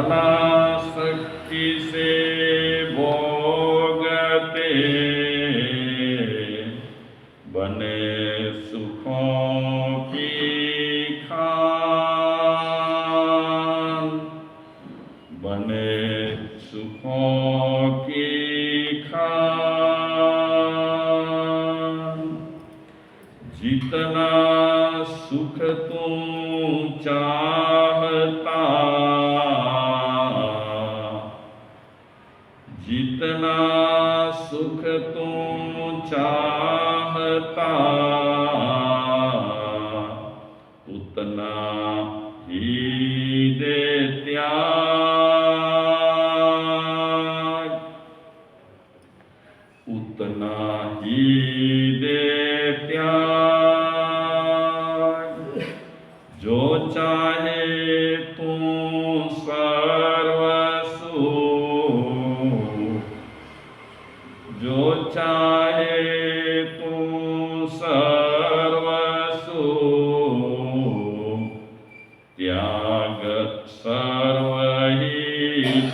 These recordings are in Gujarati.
अनासक्ति से भोगते बने सुखों की खान, बने सुखों की खान। जितना सुख तुम चाहता, जितना सुख तुम चाहता, उतना ही दे त्याग, उतना ही दे त्याग। जो चाहे तू सर्वसु, जो चाहे तू सर्वसु, त्याग सर्व ही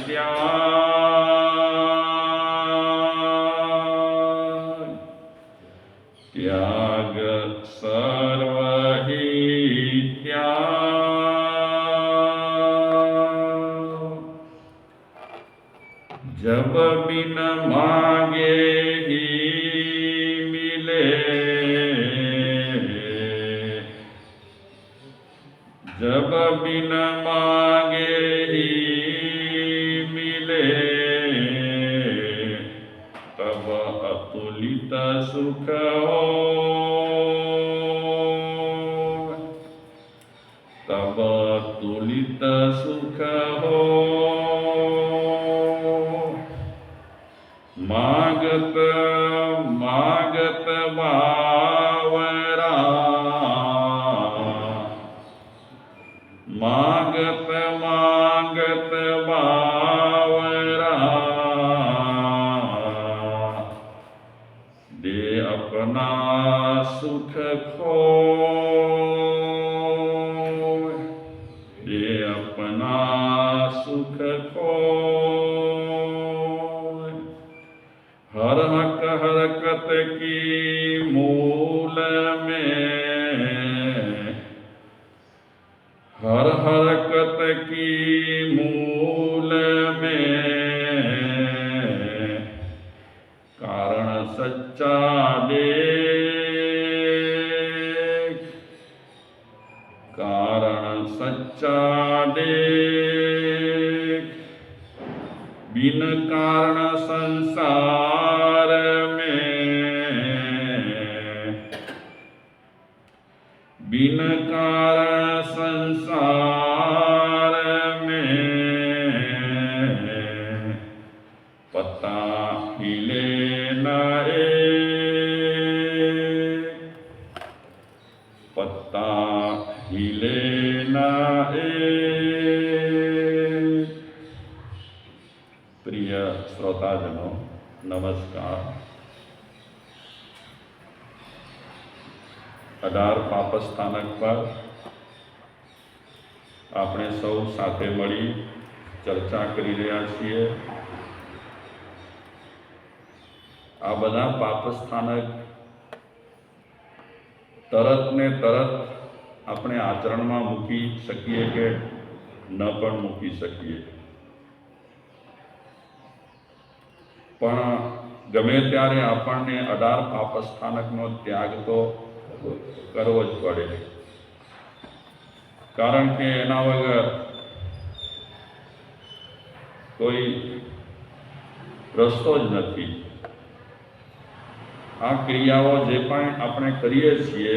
त्याग, त्याग सर्व ही त्याग। जब बिन मांगे ही मिले, जब बिन मांगे ही मिले, तब अतुलित सुख हो, तब अतुलित सुख हो। मागत मागत बावरा, मागत मागत बावरा, दे अपना सुख खो, दे अपना सुख खो। हर हक हरकत की मूल में, हर हरकत की मूल में, कारण सच्चा देख, कारण सच्चा देख। बिन कारण संसार में, बिन कारण संसार में, पता हिले न एक, पत्ता हिले न एक। प्रिय श्रोताजनों, नमस्कार। 18 પાપસ્થાનક પર આપણે સૌ સાથે મળી ચર્ચા કરી રહ્યા છીએ। આ બધા પાપસ્થાનક તરત ને તરત આપણે આચરણમાં મૂકી શકીએ કે ન પણ મૂકી શકીએ, પણ ગમે ત્યારે આપણને 18 પાપસ્થાનકનો ત્યાગ તો કરવો જ પડે, કારણ કે એના વગર કોઈ રસ્તો જ નથી। આ ક્રિયાઓ જે પણ આપણે કરીએ છીએ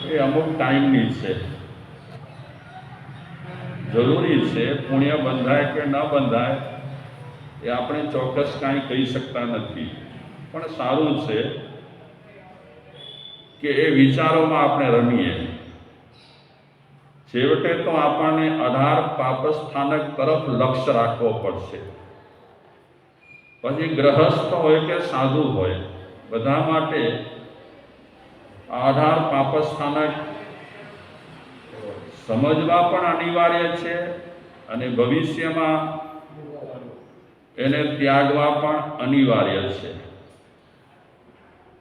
એ અમુક ટાઈમની છે, જરૂરી છે। પુણ્ય બંધાય કે ન બંધાય એ આપણે ચોક્કસ કાંઈ કહી શકતા નથી, પણ સારું છે કે એ વિચારોમાં આપણે રમીએ। છેવટે તો આપણને 18 પાપસ્થાનક તરફ લક્ષ્ય રાખવો પડશે। પછી ગ્રહસ્થ હોય કે સાધુ હોય, બધા માટે 18 પાપસ્થાનક સમજવા પણ અનિવાર્ય છે અને ભવિષ્યમાં એને ત્યાગવા પણ અનિવાર્ય છે.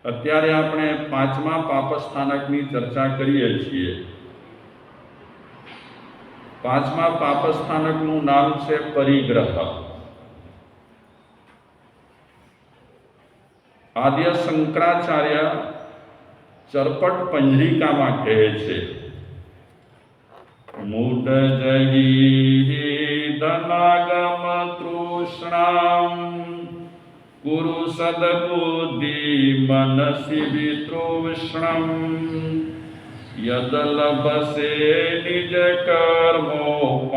અત્યારે આપણે 5મા પાપસ્થાનકની ચર્ચા કરીએ છીએ. 5મા પાપસ્થાનકનું નામ છે પરિગ્રહ. આદ્ય શંકરાચાર્ય ચરપટ પંજરિકામાં કહે છે, મૂઢ જહી ધનાગમ તૃષ્ણામ કુરુ સદબુદ્ધિ મનસી વિતૃષ્ણમ યદ લભસે નિજ કર્મોપાતમ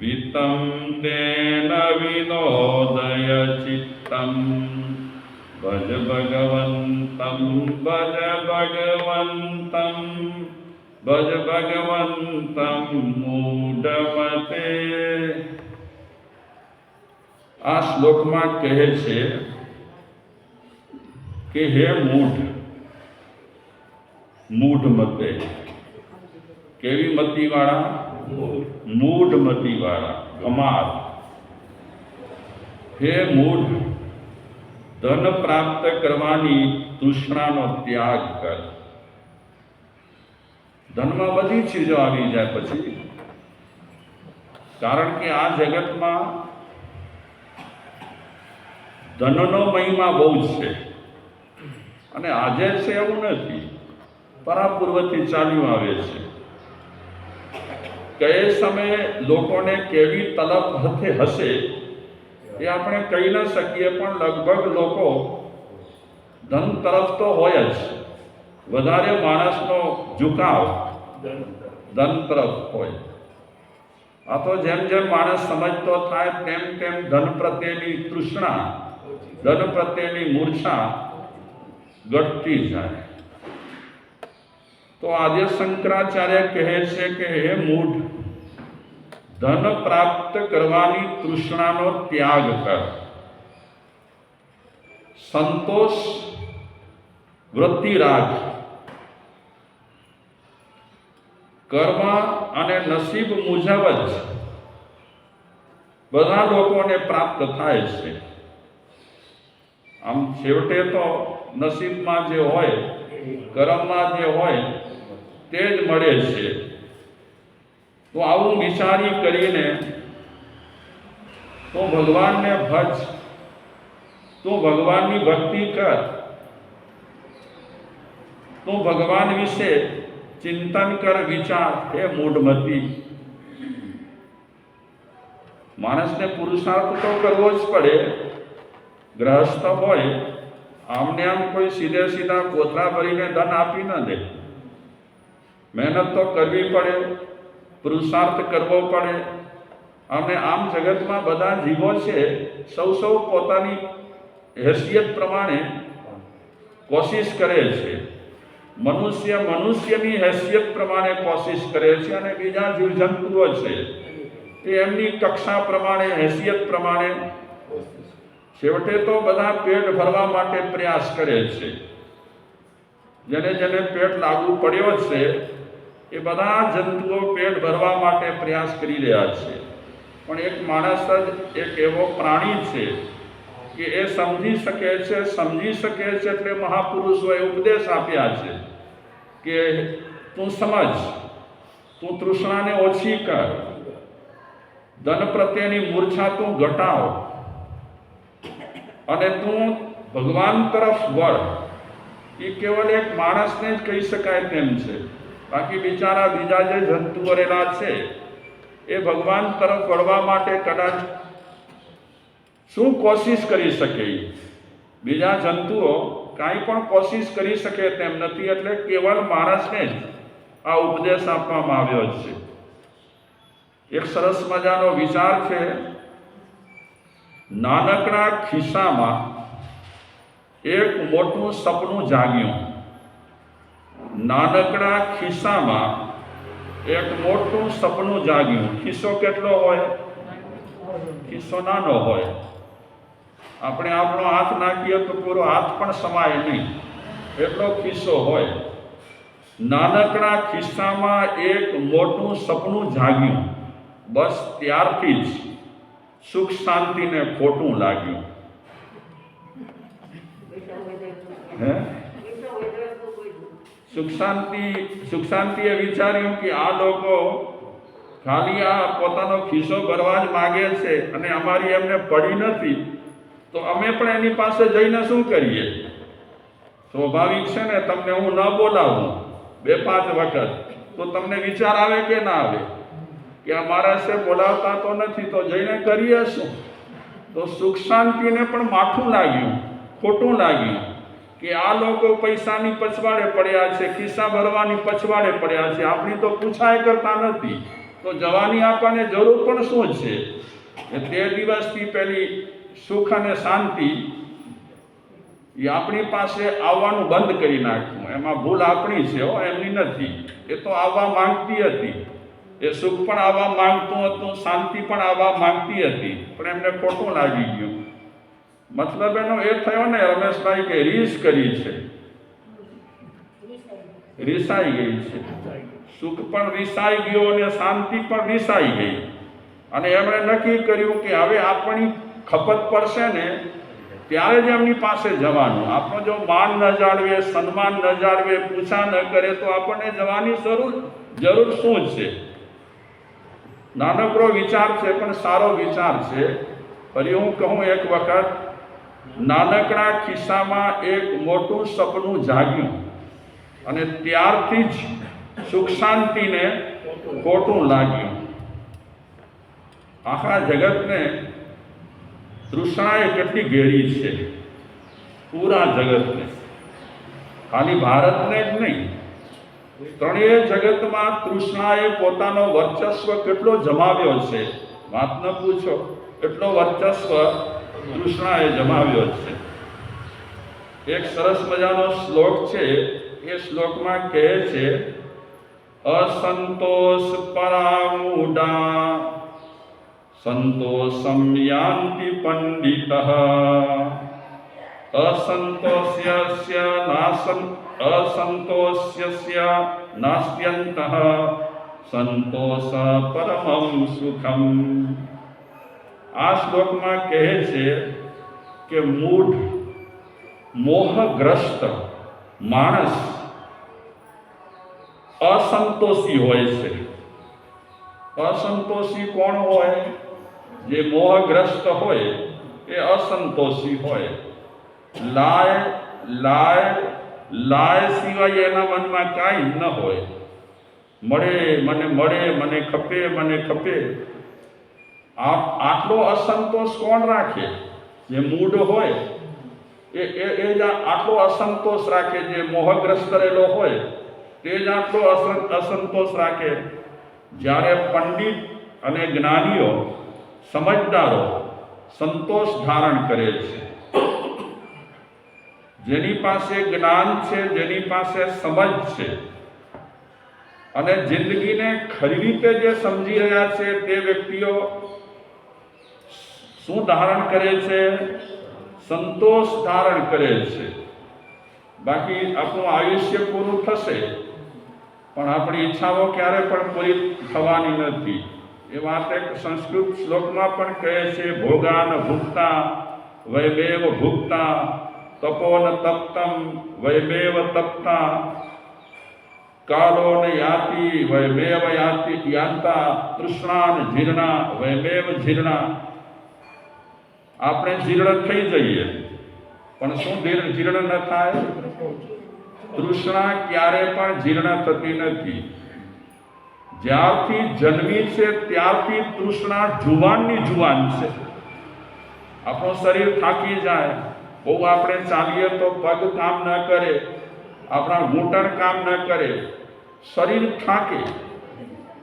વિતમ તેન વિનોદય ચિત્તમ ભજ ભગવંતમ ભજ ભગવંતમ ભજ ભગવંતમ મૂઢમતે. આ શ્લોકમાં કહે છે કે હે મૂઢ મતે. કેવી મતીવાળા? મૂઢ મતીવાળા, ગમાર. હે મૂઢ, ધન પ્રાપ્ત કરવાની તૃષ્ણાનો ત્યાગ કર. ધનમાં બધી ચીજો આવી જાય પછી, કારણ કે આ જગતમાં ધનનો મહિમા બહુ છે અને આજે છે એવું નથી, પરાપૂર્વથી ચાલ્યું આવે છે. કયા સમયે લોકોને કેવી તલબ હશે એ આપણે કહી ન શકીએ, પણ લગભગ લોકો ધન તરફ તો હોય જ. વધારે માણસનો ઝુકાવ ધન તરફ હોય. આ તો જેમ જેમ માણસ સમજતો થાય તેમ તેમ ધન પ્રત્યેની તૃષ્ણા, ધન પ્રત્યેની મૂર્છા ઘટતી જાય. તો આદ્ય શંકરાચાર્ય કહે છે કે હે મૂઢ, ધન પ્રાપ્ત કરવાની તૃષ્ણાનો ત્યાગ કર. સંતોષ વૃત્તિ રાખ. કર્મ અને નસીબ મુજબ જ બધા લોકોને પ્રાપ્ત થાય છે. આમ છેવટે તો નસીબમાં જે હોય, કર્મમાં જે હોય તે જ મળે છે. તો આવું વિચારી કરીને તો ભગવાનને ભજ, તું ભગવાનની ભક્તિ કર, તું ભગવાન વિશે ચિંતન કર, વિચાર. એ મૂઢમતી. માણસને પુરુષાર્થ તો કરવો જ પડે. ગ્રહસ્થ હોય, આમને આમ કોઈ સીધા કોથળા ભરીને ધન આપી ન દે. મહેનત તો કરવી પડે, પુરુષાર્થ કરવો પડે. આમને આમ જગતમાં બધા જીવો છે, સૌ પોતાની હેસિયત પ્રમાણે કોશિશ કરે છે. મનુષ્ય મનુષ્યની હેસિયત પ્રમાણે કોશિશ કરે છે અને બીજા જીવજંતુઓ છે તે એમની કક્ષા પ્રમાણે, હેસિયત પ્રમાણે છેવટે તો બધા પેટ ભરવા માટે પ્રયાસ કરે છે. જેને જેને પેટ લાગુ પડ્યો છે એ બધા જંતુઓ પેટ ભરવા માટે પ્રયાસ કરી રહ્યા છે. પણ એક માણસ જ એક એવો પ્રાણી છે કે એ સમજી શકે છે એટલે મહાપુરુષોએ ઉપદેશ આપ્યા છે કે તું સમજ, તું તૃષ્ણાને ઓછી કર, ધન પ્રત્યેની મૂર્છા તું ઘટાવ અને તું ભગવાન તરફ વળ. એ કેવલ એક માણસને જ કહી શકાય તેમ છે. બાકી બિચારા બીજા જે જંતુઓ રહેલા છે એ ભગવાન તરફ વળવા માટે કદાચ શું કોશિશ કરી શકે? બીજા જંતુઓ કાંઈ પણ કોશિશ કરી શકે તેમ નથી. એટલે કેવલ માણસને જ આ ઉપદેશ આપવામાં આવ્યો છે. એક સરસ મજાનો વિચાર છે. નાનકડા ખિસ્સામાં એક મોટું સપનું જાગ્યું. નાનકડા ખિસ્સામાં એક મોટું સપનું જાગ્યું. ખિસ્સો કેટલો હોય? ખિસ્સો નાનો હોય. આપણે આપણો હાથ નાખીએ તો પૂરો હાથ પણ સમાય નહીં એટલો ખિસ્સો હોય. નાનકડા ખિસ્સામાં એક મોટું સપનું જાગ્યું, બસ ત્યારથી જ સુખ શાંતિને ખોટું લાગ્યું. હે સુખ શાંતિએ વિચાર્યું કે આ લોકો ખાલી આ પોતાનો ખિસ્સો ભરવા જ માગે છે અને અમારી એમને પડી નથી, તો અમે પણ એની પાસે જઈને શું કરીએ? સ્વાભાવિક છે ને, તમને હું ન બોલાવું 2-5 વખત તો તમને વિચાર આવે કે ના આવે કે અમારા છે બોલાવતા તો નથી, તો જઈને કરીએ શું? તો સુખ શાંતિને પણ માઠું લાગ્યું, ખોટું લાગ્યું કે આ લોકો પૈસાની પછવાડે પડ્યા છે, ખિસ્સા ભરવાની પછવાડે પડ્યા છે, આપણી તો પૂછાય કરતા નથી, તો જવાની આપણને જરૂર પણ શું છે? એ 13 દિવસથી પેલી સુખ અને શાંતિ એ આપણી પાસે આવવાનું બંધ કરી નાખ્યું. એમાં ભૂલ આપણી છે, એમની નથી. એ તો આવવા માંગતી હતી, એ સુખ પણ આવવા માંગતું હતું, શાંતિ પણ આવવા માંગતી હતી, પણ એમને ખોટું લાગી ગયું. મતલબ એનો એ થયો ને રમેશભાઈ કે રીસ કરી છે, રીસાઈ ગઈ છે. સુખ પણ રીસાઈ ગયો અને શાંતિ પણ રીસાઈ ગઈ. અને એમણે નક્કી કર્યું કે હવે આપણી ખપત પડશે ને ત્યારે જ એમની પાસે જવાનું. આપણો જો માન ન જાળવે, સન્માન ન જાળવે, પૂછા ન કરે તો આપણને જવાની જરૂર શું છે? નાનકડો વિચાર છે પણ સારો વિચાર છે. ફરી હું કહું એક વખત, નાનકડા ખિસ્સામાં એક મોટું સપનું જાગ્યું અને ત્યારથી જ સુખ શાંતિને ખોટું લાગ્યું. આખા જગતને તૃષ્ણા એ કેટલી ઘેરી છે, પૂરા જગતને, ખાલી ભારતને જ નહીં, ત્રણેય જગતમાં તૃષ્ણાએ પોતાનો વર્ચસ્વ કેટલો જમાવ્યો છે, વાત ન પૂછો, એટલો વર્ચસ્વ તૃષ્ણાએ જમાવ્યો છે. એક સરસ મજાનો શ્લોક છે, એ શ્લોકમાં કહે છે, અસંતોષ પરામૂઢા સંતોષમ યાન્તિ પંડિતઃ અસંતોષ્યસ્ય નાસ્ત્યંતઃ સંતોષ પરમં સુખમ. આ શ્લોકમાં કહે છે કે મૂઢ, મોહગ્રસ્ત માણસ અસંતોષી હોય છે. અસંતોષી કોણ હોય? જે મોહગ્રસ્ત હોય એ અસંતોષી હોય. લાય સિવાય એના મનમાં કાંઈ ન હોય. મને ખપે. આટલો અસંતોષ કોણ રાખે? જે મૂઢ હોય એ જ આટલો અસંતોષ રાખે. જે મોહગ્રસ્ત રહેલો હોય તે જ આટલો અસંતોષ રાખે. જ્યારે પંડિત અને જ્ઞાનીઓ, સમજદારો સંતોષ ધારણ કરે છે. જેની પાસે જ્ઞાન છે, જેની પાસે સમજ છે અને જિંદગીને ખરી રીતે જે સમજી રહ્યા છે, તે વ્યક્તિઓ શું ધારણ કરે છે? સંતોષ ધારણ કરે છે. બાકી આપણું આયુષ્ય પૂરું થશે પણ આપણી ઈચ્છાઓ ક્યારે પણ પૂરી થવાની નથી. એ વાત એક સંસ્કૃત શ્લોકમાં પણ કહે છે, ભોગાન ભુક્તા વૈમેવ ભુક્તા તપોન તપ્તમ વૈમેવ તપ્તા કાલોન યાતિ વૈમેવ યાંતા તૃષ્ણાન જીર્ણા વૈમેવ જીર્ણા. આપણે જીર્ણ થઈ જઈએ પણ શું જીર્ણ ન થાય? તૃષ્ણા ક્યારે પણ જીર્ણ થતી નથી. જ્યારથી જન્મી છે ત્યારથી તૃષ્ણા જુવાનની જુવાન છે. આપણું શરીર થાકી જાય, બહુ આપણે ચાલીએ તો પગ કામ ન કરે, આપણા ઘૂંટણ કામ ન કરે, શરીર થાકે,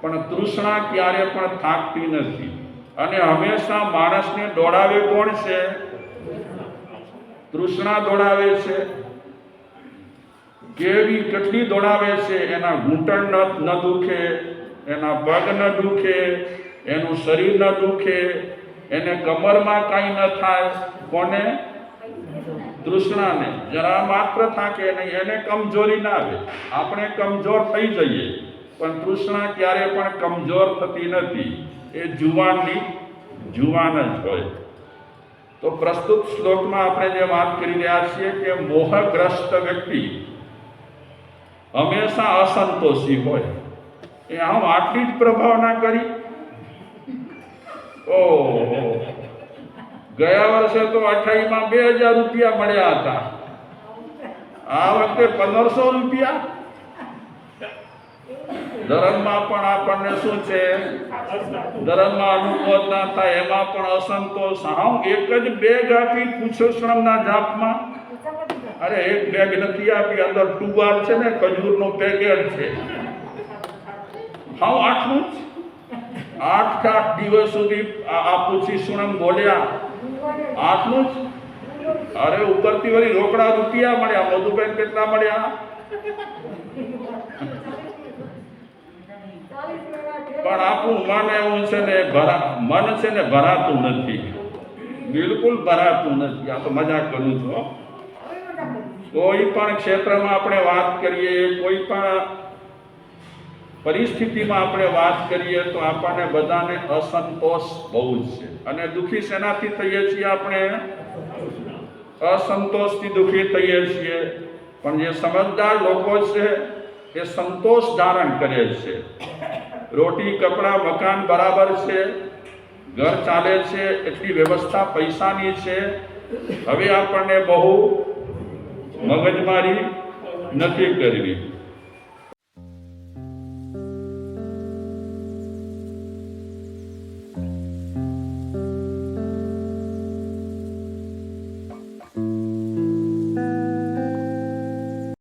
પણ તૃષ્ણા ક્યારે પણ થાકતી નથી. અને હંમેશા માણસને દોડાવે કોણ છે? તૃષ્ણા દોડાવે છે. કેટલી દોડાવે છે? એના ઘૂંટણ ન દુખે, એના પગ ન દુખે, એનું શરીર ન દુખે, એને કમરમાં કાંઈ ન થાય. કોને? તૃષ્ણાને જરા માત્ર થાકે નહીં, એને કમજોરી ના આવે. આપણે કમજોર થઈ જઈએ પણ તૃષ્ણા ક્યારે પણ કમજોર થતી નથી. એ જુવાનની જુવાન જ હોય. તો પ્રસ્તુત શ્લોકમાં આપણે જે વાત કરી રહ્યા છીએ કે મોહગ્રસ્ત વ્યક્તિ હંમેશા અસંતોષી હોય. એ આમ આટલી જ પ્રભાવના કરી. ઓહો, ગયા વર્ષે તો 28માં 2000 રૂપિયા મળ્યા હતા, આ વખતે 1500 રૂપિયા. ધર્મમાં પણ આપણને શું છે, ધર્મમાં અનુમોદના થાય એમાં પણ અસંતોષ. હા, એક જ બેગ આપી પુરુષોત્તમના જાપમાં. અરે એક બેગ નથી આપી, અંદર ટુબાર છે ને, ખજૂરનો પેકેટ છે. હા, આટલું જ. 8 દિવસ સુધી આ પુરુષોત્તમ બોલ્યા, આટલું જ. અરે ઉપરથી વળી રોકડા રૂપિયા મળ્યા. મધુબેન કેટલા મળ્યા? પણ આપણું મન એવું છે ને, મન છે ને ભરાતું નથી, બિલકુલ ભરાતું નથી. આ તો મજાક કરું છું. કોઈ પણ ક્ષેત્રમાં આપણે વાત કરીએ, કોઈ પણ પરિસ્થિતિમાં આપણે વાત કરીએ તો આપણને બધાને અસંતોષ બહુ જ છે. અને દુઃખી શેનાથી થઈએ છીએ? આપણે અસંતોષથી દુઃખી થઈએ છીએ. પણ જે સમજદાર લોકો છે એ સંતોષ ધારણ કરે છે. રોટી કપડાં મકાન બરાબર છે, ઘર ચાલે છે, એટલી વ્યવસ્થા પૈસાની છે. હવે આપણને બહુ મગજમારી નથી કરવી.